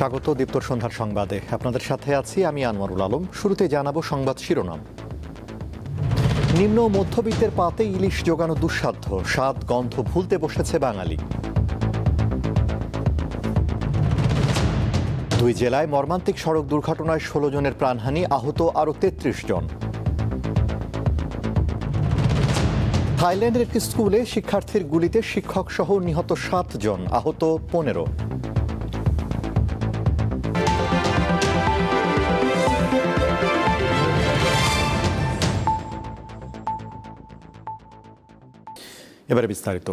স্বাগত দীপ্ত সন্ধ্যার সংবাদে। আপনাদের সাথে আছি আমি আনোয়ারুল আলম। শুরুতে জানাবো সংবাদ শিরোনাম। নিম্ন মধ্যবিত্তের পাতে ইলিশ জোগানো দুঃসাধ্য, স্বাদ গন্ধ ভুলতে বসেছে বাঙালি। দুই জেলায় মর্মান্তিক সড়ক দুর্ঘটনায় ১৬ জনের প্রাণহানি, আহত আরও ৩৩ জন। থাইল্যান্ডের একটি স্কুলে শিক্ষার্থীর গুলিতে শিক্ষক সহ নিহত ৭ জন, আহত ১৫। এবারে বিস্তারিত।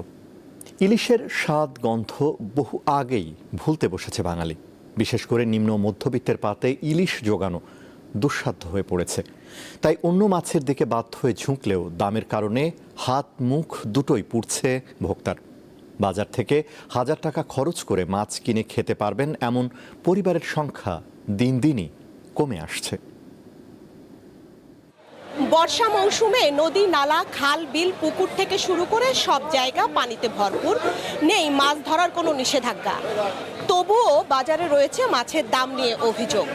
ইলিশের স্বাদ গন্ধ বহু আগেই ভুলতে বসেছে বাঙালি। বিশেষ করে নিম্ন মধ্যবিত্তের পাতে ইলিশ জোগানো দুঃসাধ্য হয়ে পড়েছে। তাই অন্য মাছের দিকে বাধ্য হয়ে ঝুঁকলেও দামের কারণে হাত মুখ দুটোই পুড়ছে ভোক্তার। বাজার থেকে ১,০০০ টাকা খরচ করে মাছ কিনে খেতে পারবেন এমন পরিবারের সংখ্যা দিন দিনই কমে আসছে। বর্ষা মৌসুমে নদী, নালা, খাল, বিল, পুকুর থেকে শুরু করে সব জায়গা পানিতে ভরপুর, নেই মাছ ধরার কোনো নিষেধাজ্ঞা। তবুও বাজারে রয়েছে মাছের দাম নিয়ে অভিযোগ।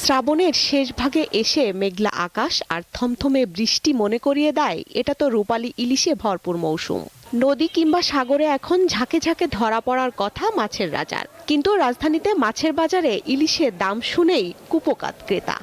শ্রাবণের শেষ ভাগে এসে মেঘলা আকাশ আর থমথমে বৃষ্টি মনে করিয়ে দেয় এটা তো রূপালী ইলিশে ভরপুর মৌসুম। নদী কিংবা সাগরে এখন ঝাঁকে ঝাঁকে ধরা পড়ার কথা মাছের রাজার, কিন্তু রাজধানীতে মাছের বাজারে ইলিশের দাম শুনেই কুপোকাত ক্রেতা।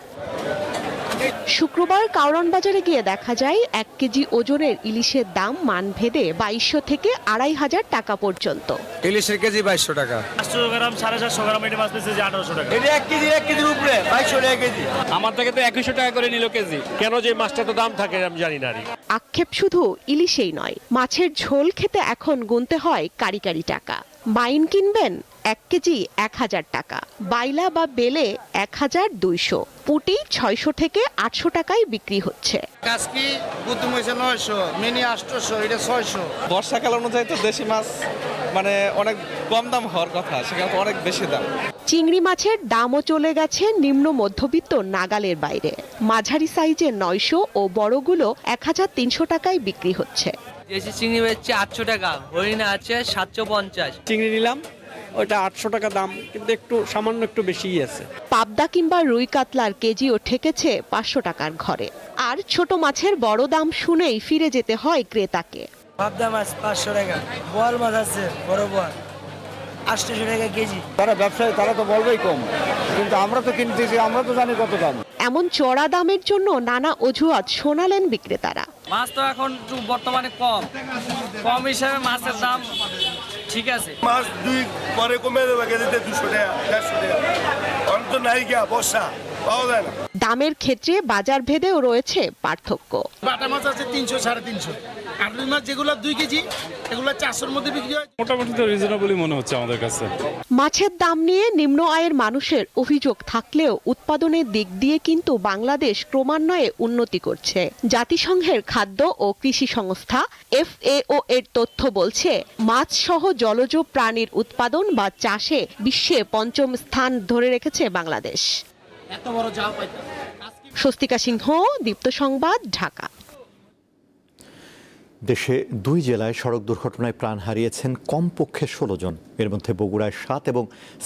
শুক্রবার কারওয়ান বাজারে গিয়ে দেখা যায় ১ কেজি ওজনের ইলিশের দাম মানভেদে ২২০০ থেকে ২৫০০ টাকা পর্যন্ত। ইলিশের কেজি ২২০০ টাকা, ৮০০ গ্রাম ৭৫০ গ্রাম এটা মাছ পেয়েছে ১৮০০ টাকা। এটা ১ কেজির উপরে ২২০০ টাকা কেজি। আমার থেকে তো ২১০০ টাকা করে নিল কেজি। কেন যে মাছটা তো দাম থাকে আমি জানি না। আক্ষেপ শুধু ইলিশেই নয়, মাছের ঝোল খেতে এখন গুনতে হয় কারি কারি টাকা। বাইন কিনবেন ১ কেজি ১,০০০ টাকা, বাইলা বা বেলে ১,২০০, পুঁটি ৬০০ থেকে ৮০০ টাকায় বিক্রি হচ্ছে। কাসকি বুতুম হইছে ৯০০, মিনি ৮০০, এটা ৬০০। বর্ষাকাল অনুযায়ী তো দেশি মাছ মানে অনেক কম দাম হওয়ার কথা, সেখানে তো অনেক বেশি দাম। চিংড়ি মাছের দামও চলে গেছে নিম্ন মধ্যবিত্ত নাগালের বাইরে। মাঝারি সাইজে ৯০০ ও বড়গুলো ১,৩০০ টাকায় বিক্রি হচ্ছে। দেশি চিংড়ি হচ্ছে ৮০০ টাকা, হরিণা আছে ৭৫০। চিংড়ি নিলাম, ওইটা ৮০০ টাকা দাম, কিন্তু একটু সামান্য একটু বেশিই আছে। পাবদা কিংবা রুই কাতলার কেজিও ঠেকেছে ৫০০ টাকার ঘরে। আর ছোট মাছের বড় দাম শুনেই ফিরে যেতে হয় ক্রেতাকে। পাবদা মাছ ৫০০ টাকা, বোয়াল মাছ আছে বড় বোয়াল ৮০০ টাকা কেজি। তারা ব্যবসায়ী, তারা তো বলবেই কম, কিন্তু আমরা তো কিনতেছি, আমরা তো জানি কত দাম। এমন চড়া দামের জন্য নানা অজুহাত শোনালেন বিক্রেতারা। মাছ তো এখন বর্তমানে কম হিসাবে মাছের দাম ঠিক আছে। মাছ ২ পরে কমে দেবে কেজিতে ২০০ টাকা ১৫০ টাকা, অন্ত নাই গিয়া বর্ষা পাওয়া যায় না। দামের ক্ষেত্রে বাজার ভেদেও রয়েছে পার্থক্য। বাটা মাছ আছে ৩০০, ৩৫০, আর রুই মাছ যেগুলো ২ কেজি এগুলো ৪০০-র মধ্যে বিক্রি হয়। মোটামুটি তো রিজনেবলই মনে হচ্ছে আমাদের কাছে। মাছের দাম নিয়ে নিম্ন আয়ের মানুষের অভিযোগ থাকলেও উৎপাদনের দিক দিয়ে কিন্তু বাংলাদেশ ক্রমান্বয়ে উন্নতি করছে। জাতিসংঘের খাদ্য ও কৃষি সংস্থা FAO এর তথ্য বলছে, মাছ সহ জলজ প্রাণীর উৎপাদন বা চাষে বিশ্বে ৫ম স্থান ধরে রেখেছে বাংলাদেশ। স্বস্তিকা সিংহ, দীপ্ত সংবাদ, ঢাকা। দেশে ২ জেলায় সড়ক দুর্ঘটনায় প্রাণ হারিয়েছেন কমপক্ষে ১৬ জন। এর মধ্যে বগুড়ায় ৭ এবং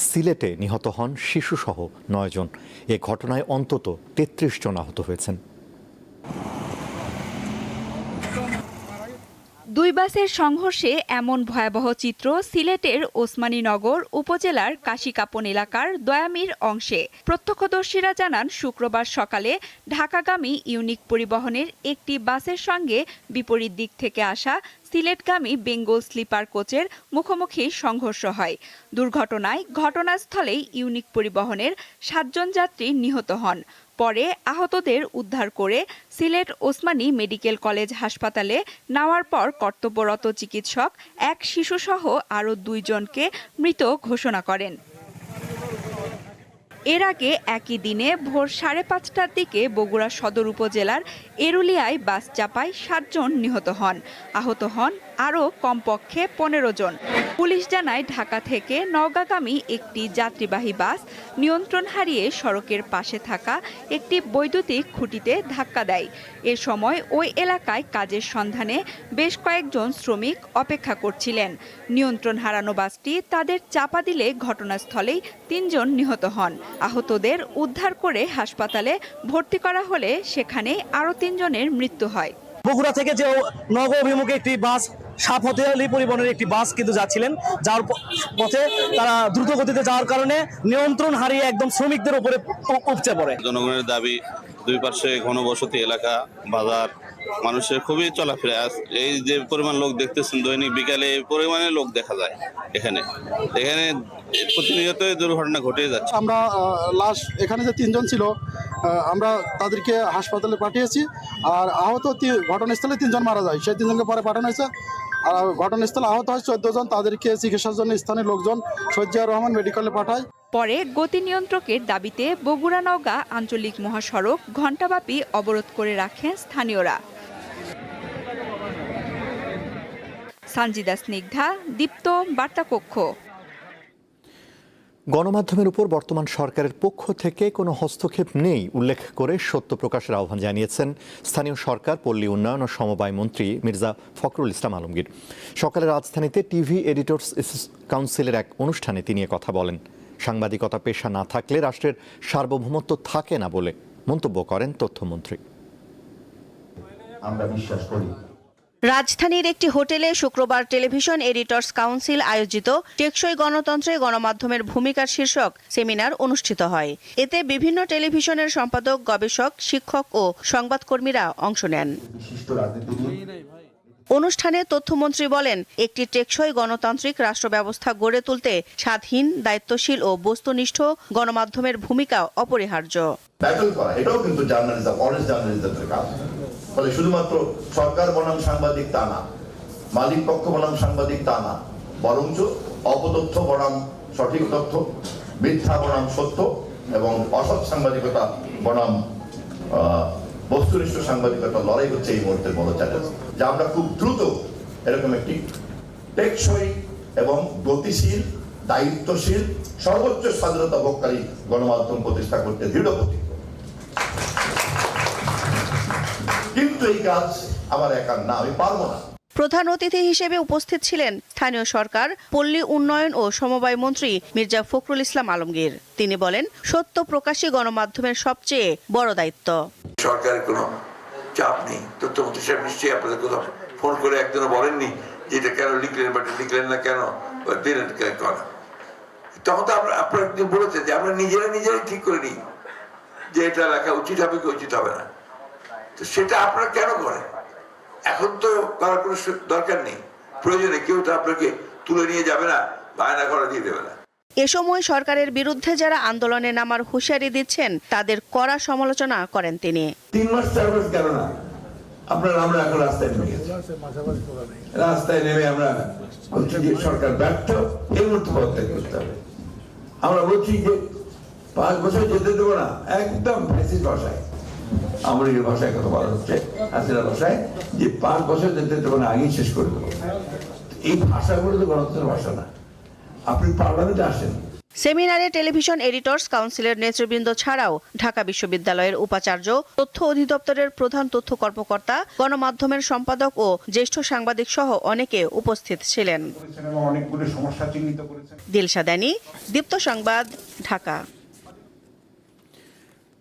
সিলেটে নিহত হন শিশুসহ ৯ জন। এ ঘটনায় অন্তত ৩৩ জন আহত হয়েছেন। দুই বাসের সংঘর্ষে এমন ভয়াবহ চিত্র সিলেটের ওসমানীনগর উপজেলার কাশিকাপন এলাকার দয়ামির অংশে। প্রত্যক্ষদর্শীরা জানান, শুক্রবার সকালে ঢাকাগামী ইউনিক পরিবহনের একটি বাসের সঙ্গে বিপরীত দিক থেকে আসা সিলেটগামী বেঙ্গল স্লিপার কোচের মুখোমুখি সংঘর্ষ হয়। দুর্ঘটনায় ঘটনাস্থলেই ইউনিক পরিবহনের ৭ জন যাত্রী নিহত হন। পরে আহতদের উদ্ধার করে সিলেট ওসমানী মেডিকেল কলেজ হাসপাতালে নেওয়ার পর কর্তব্যরত চিকিৎসক এক শিশুসহ আরও ২ জনকে মৃত ঘোষণা করেন। এর আগে একই দিনে ভোর ৫:৩০টার দিকে বগুড়া সদর উপজেলার এরুলিয়ায় বাস চাপায় ৭ জন নিহত হন। আহত হন আরও কমপক্ষে 15 জন। পুলিশ জানায় ঢাকা থেকে নওগাঁগামী একটি যাত্রীবাহী বাস নিয়ন্ত্রণ হারিয়ে সড়কের পাশে থাকা একটি বৈদ্যুতিক খুঁটিতে ধাক্কা দেয়। এ সময় ওই এলাকায় কাজের সন্ধানে বেশ কয়েকজন শ্রমিক অপেক্ষা করছিলেন। নিয়ন্ত্রণ হারানো বাসটি তাদের চাপা দিলে ঘটনাস্থলেই 3 জন নিহত হন। আহতদের উদ্ধার করে হাসপাতালে ভর্তি করা হলে সেখানে আরও 3 জনের মৃত্যু হয়। বগুড়া থেকে যে নওগাঁ অভিমুখে একটি বাস সাপহতি আলী পরিবহনের একটি বাস কিন্তু যাচ্ছিলেন, যার পথে তারা দ্রুত গতিতে যাওয়ার কারণে নিয়ন্ত্রণ হারিয়ে একদম শ্রমিকদের উপরে উপচে পড়ে। জনগণের দাবি, দুই পাশে ঘনবসতি এলাকা, বাজার, মানুষের খুবই চলাফেরা। এই যে পরিমাণ লোক দেখতেছেন, দৈনিক বিকালে এই পরিমাণে লোক দেখা যায় এখানে প্রতিনিয়ত দুর্ঘটনা ঘটে যাচ্ছে। আমরা লাশ এখানে যে 3 জন ছিল, আমরা তাদেরকে হাসপাতালে পাঠিয়েছি। আর আহত ঘটনাস্থলে 3 জন মারা যায়, সেই 3 জনকে পরে পাঠানো হয়েছে। আর ঘটনাস্থলে আহত হয় 14 জন, তাদেরকে চিকিৎসার জন্য স্থানীয় লোকজন সজ্জিয়ার রহমান মেডিকেলে পাঠায়। পরে গতি নিয়ন্ত্রকের দাবিতে বগুড়া নওগাঁ আঞ্চলিক মহাসড়ক ঘণ্টাব্যাপী অবরোধ করে রাখেন স্থানীয়রা। সানজিদা স্নিগ্ধা, দীপ্ত, বার্তাকক্ষ। গণমাধ্যমের উপর বর্তমান সরকারের পক্ষ থেকে কোনো হস্তক্ষেপ নেই উল্লেখ করে সত্য প্রকাশের আহ্বান জানিয়েছেন স্থানীয় সরকার, পল্লী উন্নয়ন ও সমবায় মন্ত্রী মির্জা ফখরুল ইসলাম আলমগীর। সকালে রাজধানীতে টিভি এডিটর্স কাউন্সিলের এক অনুষ্ঠানে তিনি কথা বলেন। সাংবাদিকতা পেশা না থাকলে রাষ্ট্রের সার্বভৌমত্ব থাকে না বলে মন্তব্য করেন তথ্যমন্ত্রী। আমরা বিশ্বাস করি। রাজধানীর একটি হোটেলে শুক্রবার টেলিভিশন এডিটর্স কাউন্সিল আয়োজিত টেকসই গণতন্ত্রে গণমাধ্যমের ভূমিকার শীর্ষক সেমিনার অনুষ্ঠিত হয়। এতে বিভিন্ন টেলিভিশনের সম্পাদক, গবেষক, শিক্ষক ও সংবাদকর্মীরা অংশ নেন। অনুষ্ঠানে তথ্যমন্ত্রী বলেন, একটি টেকসই গণতান্ত্রিক রাষ্ট্র ব্যবস্থা গড়ে তুলতে স্বাধীন, দায়িত্বশীল ও বস্তুনিষ্ঠ গণমাধ্যমের ভূমিকা অপরিহার্য। ব্যাটল করা এটাও কিন্তু জার্নালিজম, অনেস্ট জার্নালিজমের কাজ। ফলে শুধুমাত্র সরকার বনাম সাংবাদিক তা না, মালিক পক্ষ বনাম সাংবাদিক তা না, বরঞ্চ অপতথ্য বনাম সঠিক তথ্য, মিথ্যা বনাম সত্য এবং অসৎ সাংবাদিকতা বনাম বস্তুনিষ্ঠ সাংবাদিকতা লড়াই হচ্ছে এই মুহূর্তের বড় চ্যালেঞ্জ। যা আমরা খুব দ্রুত এরকম একটি টেকসই এবং গতিশীল, দায়িত্বশীল, সর্বোচ্চ স্বাধীনতা ভোগকারী গণমাধ্যম প্রতিষ্ঠা করতে দৃঢ় প্রতিজ্ঞ। কিন্তু এই কাজ আমার একার না, আমি পারবো না। প্রধান অতিথি হিসেবে উপস্থিত ছিলেন স্থানীয় সরকার, পল্লী উন্নয়ন ও সমবায় মন্ত্রী মির্জা ফখরুল ইসলাম আলমগীর। তিনি বলেন, সত্য প্রকাশই গণমাধ্যমের সবচেয়ে বড় দায়িত্ব। সরকারের কোনো চাপ নেই। তথ্যমন্ত্রী সাহেব নিশ্চয়ই আপনাদের কোথাও ফোন করে একজনও বলেননি যে এটা কেন লিখলেন বা লিখলেন না, কেন দিলেন কেন। তখন তো আপনারা বলেছেন যে আমরা নিজেরাই ঠিক করে নিই যে এটা লেখা উচিত হবে কি উচিত হবে না। তো সেটা আপনারা কেন করেন? এখন তো করার কোনো দরকার নেই, প্রয়োজনে কেউ তো আপনাকে তুলে নিয়ে যাবে না, বায়না করা দিয়ে দেবে না। এ সময় সরকারের বিরুদ্ধে যারা আন্দোলনে নামার হুঁশিয়ারি দিচ্ছেন তাদের কড়া সমালোচনা করেন তিনি। 3 মাস 4 মাস কেন না, আমরা এখন রাস্তায় নেমে গেছি। রাস্তায় নেমে আমরা বলছি যে সরকার ব্যর্থ, এই মুহূর্তে পদত্যাগ করতে হবে। আমরা বলছি যে 5 বছর যেতে দেবো না, একদম ফ্যাসিস্ট ভাষায়, আমলের ভাষায় কথা বলা হচ্ছে, হাসিনা ভাষায়, যে 5 বছর যেতে দেবো না, আগেই শেষ করে দেবো। এই ভাষাগুলো তো গণতন্ত্রের ভাষা না। আপনি পার্লামেন্টে আসেন। সেমিনারে টেলিভিশন এডিটর্স কাউন্সিলের নেতৃবৃন্দ ছাড়াও ঢাকা বিশ্ববিদ্যালয়ের উপাচার্য, তথ্য অধিদপ্তরের প্রধান তথ্য কর্মকর্তা, গণমাধ্যমের সম্পাদক ও জ্যেষ্ঠ সাংবাদিক সহ অনেকে উপস্থিত ছিলেন। দিলশা দানি, দীপ্ত সংবাদ, ঢাকা।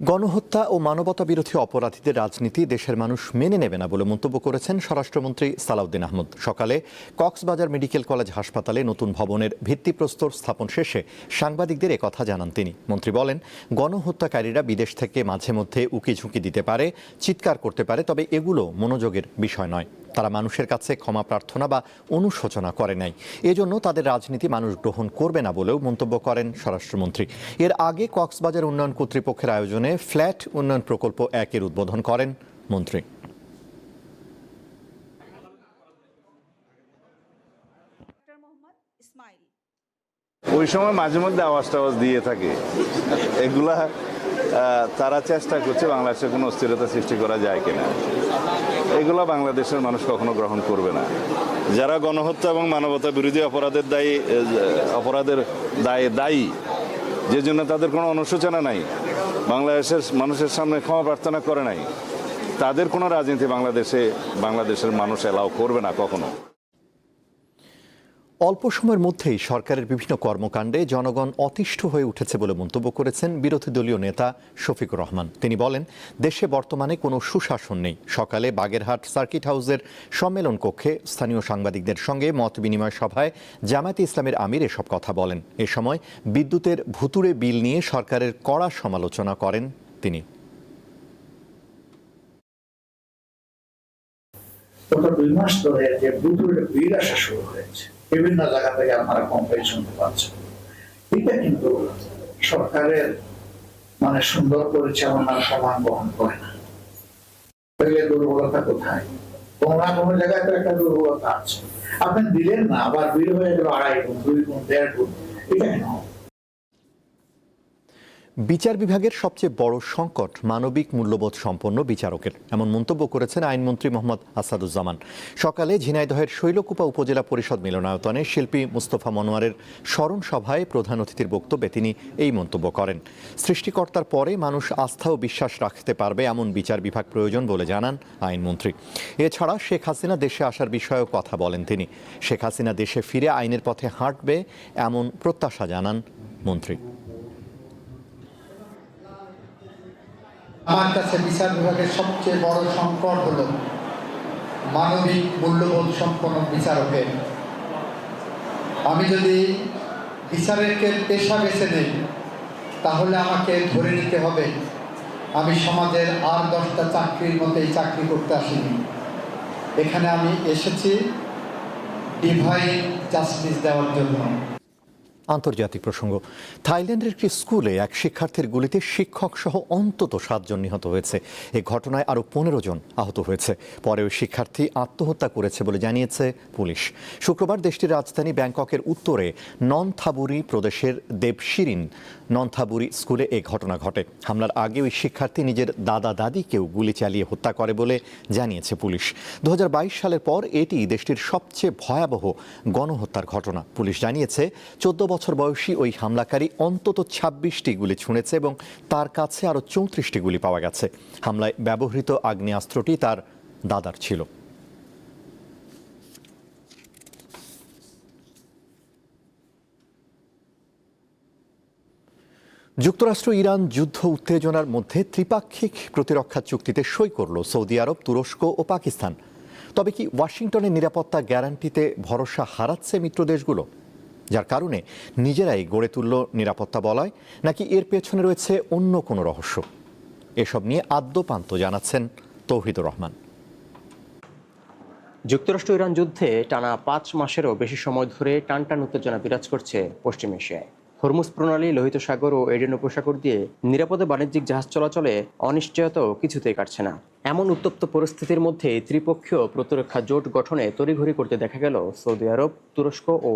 গণহত্যা ও মানবতা বিরোধী অপরাধীদের রাজনীতি দেশের মানুষ মেনে নেবে না বলে মন্তব্য করেছেন স্বরাষ্ট্রমন্ত্রী সালাউদ্দিন আহমদ। সকালে কক্সবাজার মেডিকেল কলেজ হাসপাতালে নতুন ভবনের ভিত্তিপ্রস্তর স্থাপন শেষে সাংবাদিকদের একথা জানান তিনি। মন্ত্রী বলেন, গণহত্যাকারীরা বিদেশ থেকে মাঝে মধ্যে উকিঝুঁকি দিতে পারে, চিৎকার করতে পারে, তবে এগুলো মনোযোগের বিষয় নয়। তারা মানুষের কাছে ক্ষমা প্রার্থনা বা অনুশোচনা করে নাই, এজন্য তাদের রাজনীতি মানুষ গ্রহণ করবে না বলেও মন্তব্য করেন স্বরাষ্ট্রমন্ত্রী। এর আগে কক্সবাজার উন্নয়ন কর্তৃপক্ষের আয়োজনে ফ্ল্যাট উন্নয়ন প্রকল্প 1-এর উদ্বোধন করেন মন্ত্রী। ওই সময় মাঝে মধ্যে আওয়াজ টাওয়াজ দিয়ে থাকে, এগুলা তারা চেষ্টা করছে বাংলাদেশে কোনো অস্থিরতা সৃষ্টি করা যায় কিনা। এগুলো বাংলাদেশের মানুষ কখনো গ্রহণ করবে না। যারা গণহত্যা এবং মানবতা বিরোধী অপরাধের দায়ে দায়ী, যে জন্য তাদের কোনো অনুশোচনা নাই, বাংলাদেশের মানুষের সামনে ক্ষমা প্রার্থনা করে নাই, তাদের কোনো রাজনীতি বাংলাদেশের মানুষ এলাও করবে না কখনো। অল্প সময়ের মধ্যেই সরকারের বিভিন্ন কর্মকাণ্ডে জনগণ অতিষ্ঠ হয়ে উঠেছে বলে মন্তব্য করেছেন বিরোধী দলীয় নেতা শফিকুর রহমান। তিনি বলেন, দেশে বর্তমানে কোনো সুশাসন নেই। সকালে বাগেরহাট সার্কিট হাউসের সম্মেলন কক্ষে স্থানীয় সাংবাদিকদের সঙ্গে মত বিনিময় সভায় জামায়াতে ইসলামের আমির এসব কথা বলেন। এ সময় বিদ্যুতের ভুতুড়ে বিল নিয়ে সরকারের কড়া সমালোচনা করেন তিনি। গত 2 মাস ধরে যে ভুতুড়ে বিল আসা শুরু হয়েছে, বিভিন্ন জায়গা থেকে আপনারা কমপ্লেন শুনতে পাচ্ছেন, এটা কিন্তু সরকারের সুন্দর পরিচালনার সমান বহন করে না। দুর্বলতা কোথায়? কোনো না কোনো জায়গায় তো একটা দুর্বলতা আছে। আপনি দিলেন না, আবার বিল হয়ে গেল 2.5 গুণ, 2 গুণ, 1.5 গুণ। এটা কেন? বিচার বিভাগের সবচেয়ে বড় সংকট মানবিক মূল্যবোধ সম্পন্ন বিচারকের, এমন মন্তব্য করেছেন আইনমন্ত্রী মোহাম্মদ আসাদুজ্জামান। সকালে ঝিনাইদহের শৈলকুপা উপজেলা পরিষদ মিলনায়তনে শিল্পী মুস্তফা মনোয়ারের স্মরণ সভায় প্রধান অতিথির বক্তব্যে তিনি এই মন্তব্য করেন। সৃষ্টিকর্তার পরে মানুষ আস্থা ও বিশ্বাস রাখতে পারবে এমন বিচার বিভাগ প্রয়োজন বলে জানান আইনমন্ত্রী। এছাড়া শেখ হাসিনা দেশে আসার বিষয়েও কথা বলেন তিনি। শেখ হাসিনা দেশে ফিরে আইনের পথে হাঁটবে এমন প্রত্যাশা জানান মন্ত্রী। আমার কাছে বিচার বিভাগের সবচেয়ে বড় সংকট হলো মানবিক মূল্যবোধ সম্পন্ন বিচারকের। আমি যদি বিচারকের পেশা বেছে নেই, তাহলে আমাকে ধরে নিতে হবে আমি সমাজের আর 10টা চাকরির মতোই চাকরি করতে আসিনি। এখানে আমি এসেছি ডিভাইন জাস্টিস দেওয়ার জন্য। আন্তর্জাতিক প্রসঙ্গ। থাইল্যান্ডের একটি স্কুলে এক শিক্ষার্থীর গুলিতে শিক্ষক সহ অন্তত 7 জন নিহত হয়েছে। এ ঘটনায় আরও 15 জন আহত হয়েছে। পরে ওই শিক্ষার্থী আত্মহত্যা করেছে বলে জানিয়েছে পুলিশ। শুক্রবার দেশটির রাজধানী ব্যাংককের উত্তরে ননথাবুরি প্রদেশের দেবশিরিন ননথাবুরি স্কুলে এ ঘটনা ঘটে। হামলার আগে ওই শিক্ষার্থী নিজের দাদা দাদিকেও গুলি চালিয়ে হত্যা করে বলে জানিয়েছে পুলিশ। 2022 সালের পর এটি দেশটির সবচেয়ে ভয়াবহ গণহত্যার ঘটনা। পুলিশ জানিয়েছে 14 বছর বয়সী ওই হামলাকারী অন্তত 26টি গুলি ছুঁড়েছে এবং তার কাছে আরও 34টি গুলি পাওয়া গেছে। হামলায় ব্যবহৃত আগ্নেয়াস্ত্রটি তার দাদার ছিল। যুক্তরাষ্ট্র ইরান যুদ্ধ উত্তেজনার মধ্যে ত্রিপাক্ষিক প্রতিরক্ষা চুক্তিতে সই করল সৌদি আরব, তুরস্ক ও পাকিস্তান। তবে কি ওয়াশিংটনের নিরাপত্তা গ্যারান্টিতে ভরসা হারাচ্ছে মিত্র দেশগুলো, যার কারণে নিজেরাই গড়ে তুলল নিরাপত্তা বলয়, নাকি এর পেছনে রয়েছে অন্য কোনো রহস্য? এসব নিয়ে আদ্যোপান্ত জানাচ্ছেন তৌহিদুর রহমান। যুক্তরাষ্ট্র ইরান যুদ্ধে টানা 5 মাসেরও বেশি সময় ধরে টানটান উত্তেজনা বিরাজ করছে পশ্চিম এশিয়ায়। হরমুজ প্রণালী, লোহিত সাগর ও এডেন উপসাগর দিয়ে নিরাপদে বাণিজ্যিক জাহাজ চলাচলে অনিশ্চয়তাও কিছুতেই কাটছে না। এমন উত্তপ্ত পরিস্থিতির মধ্যে ত্রিপক্ষীয় প্রতিরক্ষা জোট গঠনে তড়িঘড়ি করতে দেখা গেল সৌদি আরব, তুরস্ক ও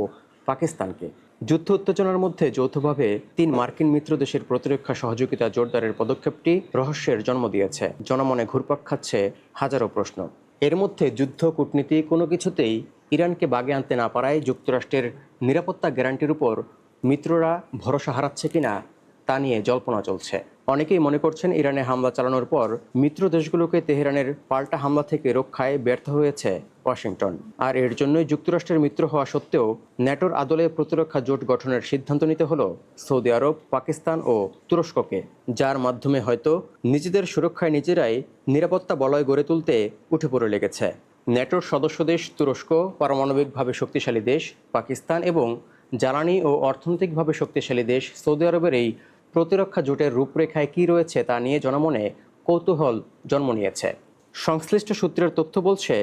পাকিস্তানকে। যুদ্ধ উত্তেজনার মধ্যে যৌথভাবে 3 মার্কিন মিত্র দেশের প্রতিরক্ষা সহযোগিতা জোরদারের পদক্ষেপটি রহস্যের জন্ম দিয়েছে। জনমনে ঘুরপাক খাচ্ছে হাজারো প্রশ্ন। এর মধ্যে যুদ্ধ কূটনীতি কোনো কিছুতেই ইরানকে বাগে আনতে না পারায় যুক্তরাষ্ট্রের নিরাপত্তা গ্যারান্টির উপর মিত্ররা ভরসা হারাচ্ছে কিনা তা নিয়ে জল্পনা চলছে। অনেকেই মনে করছেন ইরানে হামলা চালানোর পর মিত্র দেশগুলোকে তেহরানের পাল্টা হামলা থেকে রক্ষায় ব্যর্থ হয়েছে ওয়াশিংটন। আর এর জন্যই যুক্তরাষ্ট্রের মিত্র হওয়া সত্ত্বেও ন্যাটোর আদলে প্রতিরক্ষা জোট গঠনের সিদ্ধান্ত নিতে হলো সৌদি আরব, পাকিস্তান ও তুরস্ককে, যার মাধ্যমে হয়তো নিজেদের সুরক্ষায় নিজেরাই নিরাপত্তা বলয় গড়ে তুলতে উঠে পড়ে লেগেছে। ন্যাটোর সদস্য দেশ তুরস্ক, পারমাণবিকভাবে শক্তিশালী দেশ পাকিস্তান এবং জ্বালানি ও অর্থনৈতিকভাবে শক্তিশালী দেশ সৌদি আরবের এই প্রতিরক্ষা জোটের রূপরেখায় কী রয়েছে তা নিয়ে জনমনে কৌতূহল জন্ম নিয়েছে। সংশ্লিষ্ট সূত্রের তথ্য বলছে,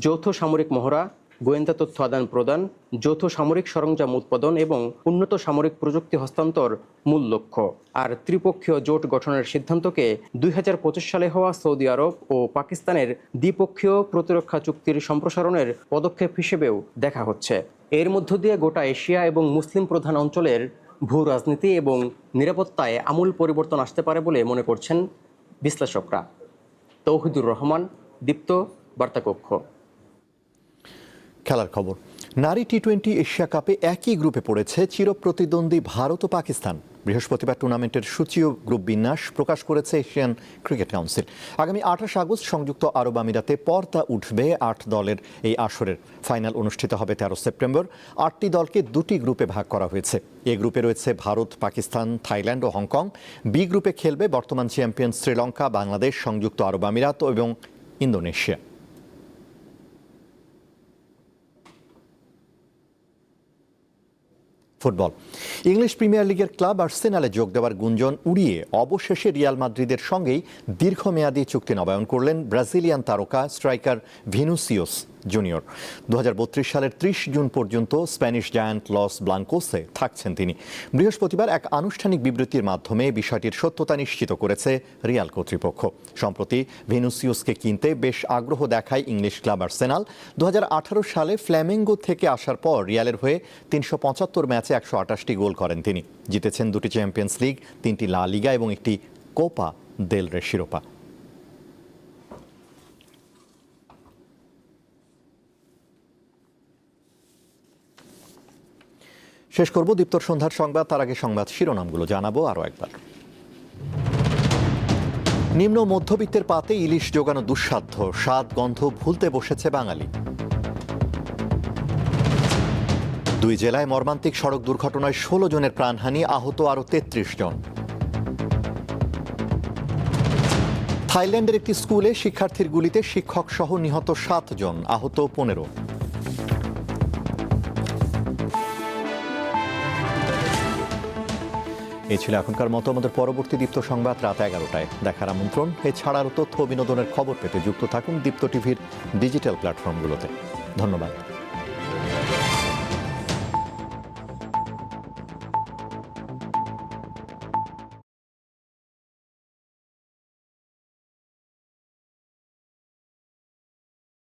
যৌথ সামরিক মহড়া, গোয়েন্দা তথ্য আদান প্রদান, যৌথ সামরিক সরঞ্জাম উৎপাদন এবং উন্নত সামরিক প্রযুক্তি হস্তান্তর মূল লক্ষ্য। আর ত্রিপক্ষীয় জোট গঠনের সিদ্ধান্তকে 2025 সালে হওয়া সৌদি আরব ও পাকিস্তানের দ্বিপক্ষীয় প্রতিরক্ষা চুক্তির সম্প্রসারণের পদক্ষেপ হিসেবেও দেখা হচ্ছে। এর মধ্য দিয়ে গোটা এশিয়া এবং মুসলিম প্রধান অঞ্চলের ভূ রাজনীতি এবং নিরাপত্তায় আমূল পরিবর্তন আসতে পারে বলে মনে করছেন বিশ্লেষকরা। তৌহিদুর রহমান, দীপ্ত, বার্তাকক্ষ। খেলার খবর, নারী টি-20 এশিয়া কাপে একই গ্রুপে পড়েছে চিরপ্রতিদ্বন্দ্বী ভারত ও পাকিস্তান। বৃহস্পতিবার টুর্নামেন্টের সূচি ও গ্রুপ বিন্যাস প্রকাশ করেছে এশিয়ান ক্রিকেট কাউন্সিল। আগামী 28 আগস্ট সংযুক্ত আরব আমিরাতে পর্দা উঠবে 8 দলের এই আসরের। ফাইনাল অনুষ্ঠিত হবে 13 সেপ্টেম্বর। 8টি দলকে 2টি গ্রুপে ভাগ করা হয়েছে। এ গ্রুপে রয়েছে ভারত, পাকিস্তান, থাইল্যান্ড ও হংকং। বি গ্রুপে খেলবে বর্তমান চ্যাম্পিয়ন শ্রীলঙ্কা, বাংলাদেশ, সংযুক্ত আরব আমিরাত এবং ইন্দোনেশিয়া। ফুটবল, ইংলিশ প্রিমিয়ার লিগের ক্লাব আর্সেনালে যোগ দেওয়ার গুঞ্জন উড়িয়ে অবশেষে রিয়াল মাদ্রিদের সঙ্গেই দীর্ঘমেয়াদী চুক্তি নবায়ন করলেন ব্রাজিলিয়ান তারকা স্ট্রাইকার ভিনিসিয়াস জুনিয়র। 2032 সালের 30 জুন পর্যন্ত স্প্যানিশ জায়ান্ট লস ব্লাঙ্কোসে থাকছেন তিনি। বৃহস্পতিবার এক আনুষ্ঠানিক বিবৃতির মাধ্যমে বিষয়টির সত্যতা নিশ্চিত করেছে রিয়াল কর্তৃপক্ষ। সম্প্রতি ভিনিসিয়াসকে কিনতে বেশ আগ্রহ দেখায় ইংলিশ ক্লাব আর্সেনাল। 2018 সালে ফ্ল্যামেঙ্গো থেকে আসার পর রিয়ালের হয়ে 375 ম্যাচে 128টি গোল করেন তিনি। জিতেছেন 2টি চ্যাম্পিয়ন্স লিগ, 3টি লা লিগা এবং একটি কোপা দেল রে শিরোপা। শেষ করব দীপ্তর সন্ধ্যার সংবাদ, তার আগে সংবাদ শিরোনামগুলো জানাবো আরও একবার। নিম্ন মধ্যবিত্তের পাতে ইলিশ জোগানো দুঃসাধ্য, স্বাদ গন্ধ ভুলতে বসেছে বাঙালি। 2 জেলায় মর্মান্তিক সড়ক দুর্ঘটনায় 16 জনের প্রাণহানি, আহত আরও 33 জন। থাইল্যান্ডের একটি স্কুলে শিক্ষার্থীর গুলিতে শিক্ষক সহ নিহত 7 জন, আহত 15। এই ছিল এখনকার মতো। আমাদের পরবর্তী দীপ্ত সংবাদ রাত 11টায় দেখার আমন্ত্রণ। এছাড়াও তথ্য বিনোদনের খবর পেতে যুক্ত থাকুন দীপ্ত টিভির ডিজিটাল প্ল্যাটফর্মগুলোতে। ধন্যবাদ।